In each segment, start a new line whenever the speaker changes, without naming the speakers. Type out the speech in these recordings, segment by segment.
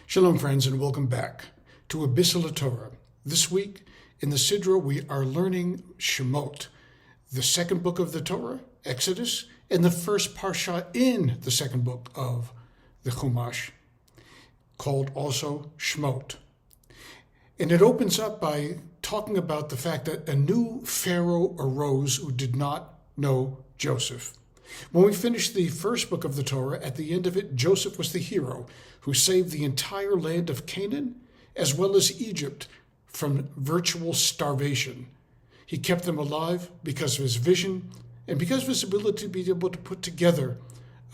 Shalom, friends, and welcome back to a Bisselleh Torah. This week in the Sidra, we are learning Shmot, the second book of the Torah, Exodus, and the first parsha in the second book of the Chumash, called also Shmot. And it opens up by talking about the fact that a new Pharaoh arose who did not know Joseph. When we finished the first book of the Torah, at the end of it, Joseph was the hero who saved the entire land of Canaan, as well as Egypt, from virtual starvation. He kept them alive because of his vision and because of his ability to be able to put together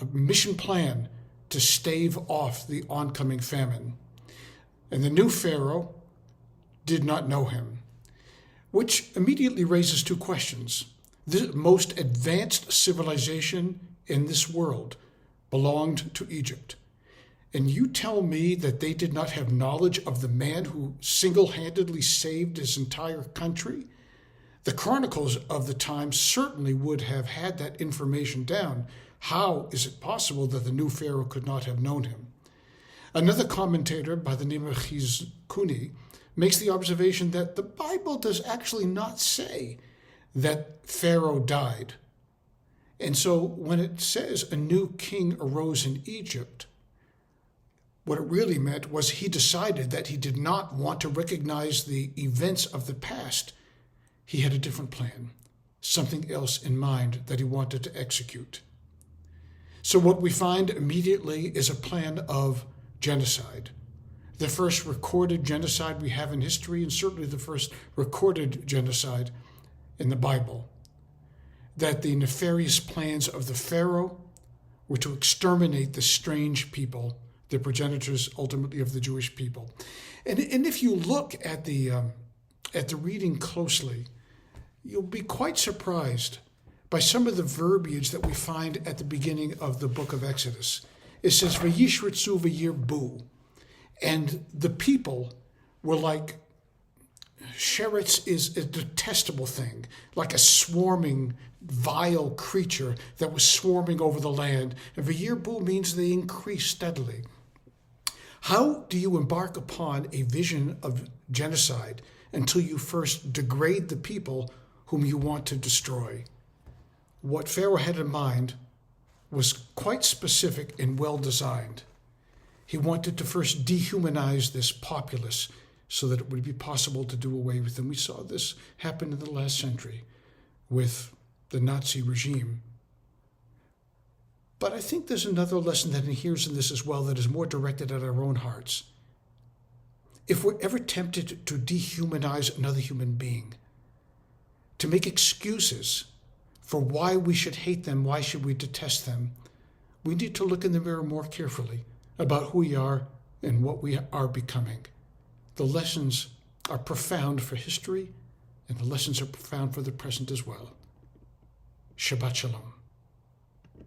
a mission plan to stave off the oncoming famine. And the new Pharaoh did not know him, which immediately raises two questions. The most advanced civilization in this world belonged to Egypt. And you tell me that they did not have knowledge of the man who single-handedly saved his entire country? The chronicles of the time certainly would have had that information down. How is it possible that the new Pharaoh could not have known him? Another commentator by the name of Chizkuni makes the observation that the Bible does actually not say that Pharaoh died. And so when it says a new king arose in Egypt, what it really meant was he decided that he did not want to recognize the events of the past. He had a different plan, something else in mind that he wanted to execute. So what we find immediately is a plan of genocide. The first recorded genocide we have in history, and certainly the first recorded genocide in the Bible, that the nefarious plans of the Pharaoh were to exterminate the strange people, the progenitors ultimately of the Jewish people. And if you look at the reading closely, you'll be quite surprised by some of the verbiage that we find at the beginning of the book of Exodus. It says, "Vayishritzu v'yirbu," and the people were like, sheretz is a detestable thing, like a swarming, vile creature that was swarming over the land. And v'yirbu means they increase steadily. How do you embark upon a vision of genocide until you first degrade the people whom you want to destroy? What Pharaoh had in mind was quite specific and well designed. He wanted to first dehumanize this populace so that it would be possible to do away with them. We saw this happen in the last century with the Nazi regime. But I think there's another lesson that adheres in this as well that is more directed at our own hearts. If we're ever tempted to dehumanize another human being, to make excuses for why we should hate them, why should we detest them, we need to look in the mirror more carefully about who we are and what we are becoming. The lessons are profound for history, and the lessons are profound for the present as well. Shabbat Shalom.